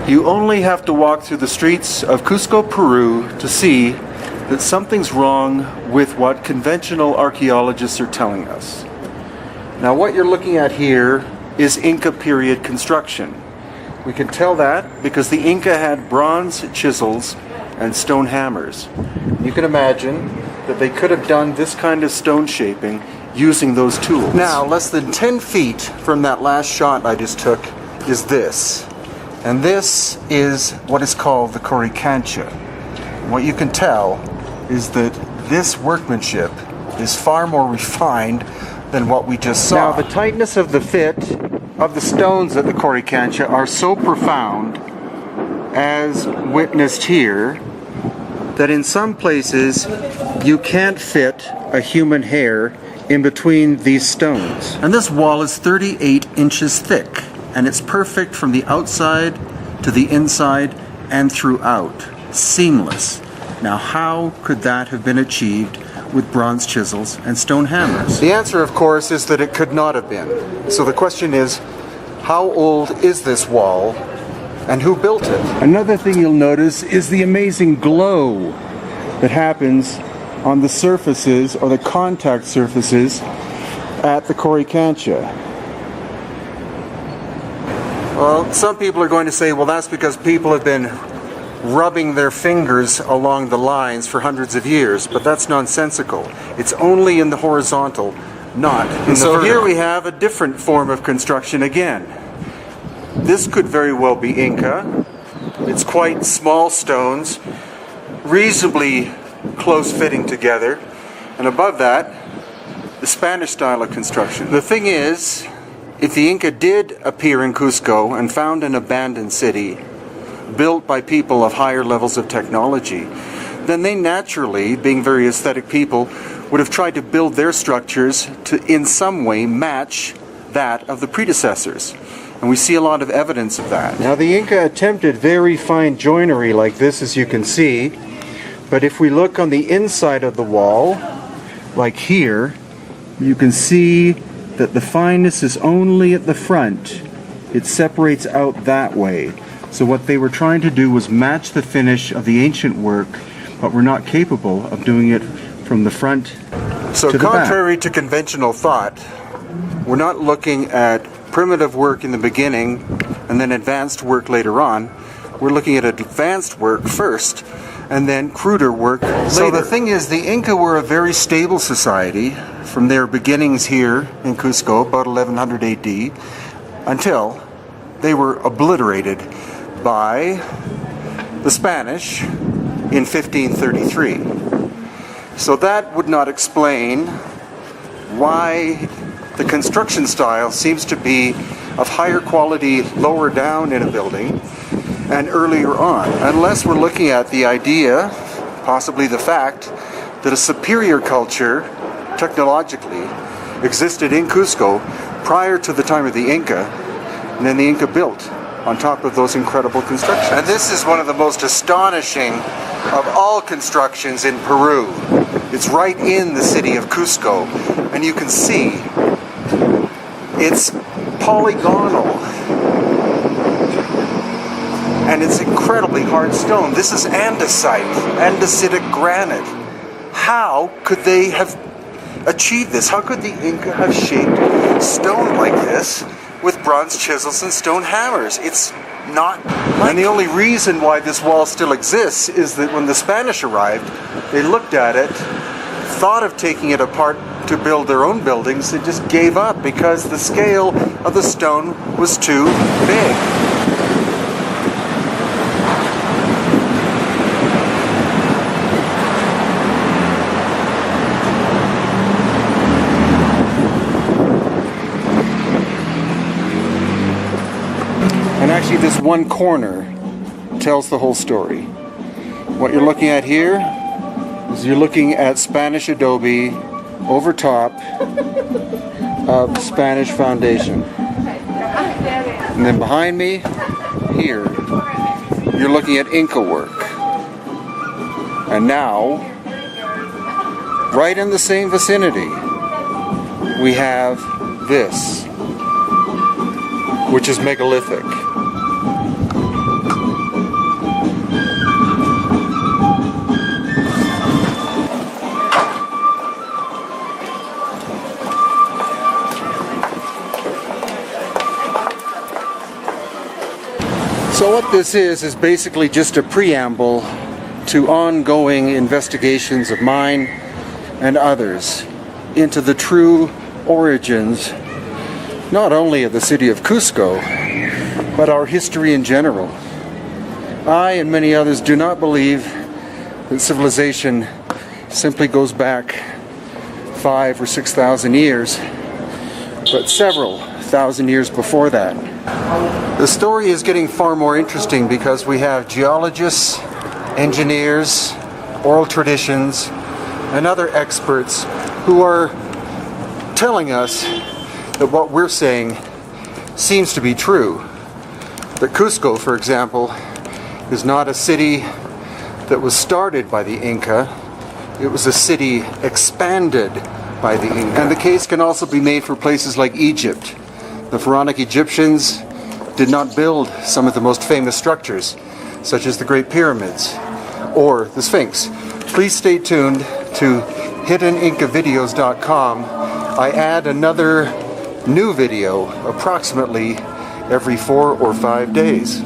You only have to walk through the streets of Cusco, Peru to see that something's wrong with what conventional archaeologists are telling us. Now what you're looking at here is Inca period construction. We can tell that because the Inca had bronze chisels and stone hammers. You can imagine that they could have done this kind of stone shaping using those tools. Now, less than 10 feet from that last shot I just took is this. And this is what is called the Coricancha. What you can tell is that this workmanship is far more refined than what we just saw. Now, the tightness of the fit of the stones at the Coricancha are so profound, as witnessed here, that in some places you can't fit a human hair in between these stones. And this wall is 38 inches thick, and it's perfect from the outside to the inside and throughout. Seamless. Now how could that have been achieved with bronze chisels and stone hammers? The answer, of course, is that it could not have been. So the question is, how old is this wall and who built it? Another thing you'll notice is the amazing glow that happens on the surfaces, or the contact surfaces, at the Coricancha. Well, some people are going to say, well, that's because people have been rubbing their fingers along the lines for hundreds of years, but that's nonsensical. It's only in the horizontal, not in the vertical. So here we have a different form of construction again. This could very well be Inca. It's quite small stones, reasonably close fitting together, and above that, the Spanish style of construction. The thing is, if the Inca did appear in Cusco and found an abandoned city built by people of higher levels of technology, then they naturally, being very aesthetic people, would have tried to build their structures to in some way match that of the predecessors. And we see a lot of evidence of that. Now the Inca attempted very fine joinery like this, as you can see, but if we look on the inside of the wall, like here, you can see that the fineness is only at the front. It separates out that way. So what they were trying to do was match the finish of the ancient work, but were not capable of doing it from the front to the back. So contrary to conventional thought, we're not looking at primitive work in the beginning and then advanced work later on. We're looking at advanced work first and then cruder work later. So the thing is, the Inca were a very stable society from their beginnings here in Cusco, about 1100 AD, until they were obliterated by the Spanish in 1533. So that would not explain why the construction style seems to be of higher quality lower down in a building and earlier on, unless we're looking at the idea, possibly the fact, that a superior culture, technologically, existed in Cusco prior to the time of the Inca, and then the Inca built on top of those incredible constructions. And this is one of the most astonishing of all constructions in Peru. It's right in the city of Cusco, and you can see it's polygonal. And it's incredibly hard stone. This is andesite, andesitic granite. How could they have achieved this? How could the Inca have shaped stone like this with bronze chisels and stone hammers? It's not likely. And the only reason why this wall still exists is that when the Spanish arrived, they looked at it, thought of taking it apart to build their own buildings, and just gave up because the scale of the stone was too big. And actually this one corner tells the whole story. What you're looking at here is you're looking at Spanish adobe over top of Spanish foundation. And then behind me, here, you're looking at Inca work. And now, right in the same vicinity, we have this, which is megalithic. So what this is basically just a preamble to ongoing investigations of mine and others into the true origins, not only of the city of Cusco, but our history in general. I and many others do not believe that civilization simply goes back 5,000 or 6,000 years, but several thousand years before that. The story is getting far more interesting because we have geologists, engineers, oral traditions, and other experts who are telling us that what we're saying seems to be true. That Cusco, for example, is not a city that was started by the Inca. It was a city expanded by the Inca. And the case can also be made for places like Egypt. The Pharaonic Egyptians did not build some of the most famous structures, such as the Great Pyramids or the Sphinx. Please stay tuned to hiddenincavideos.com. I add another new video approximately every 4 or 5 days.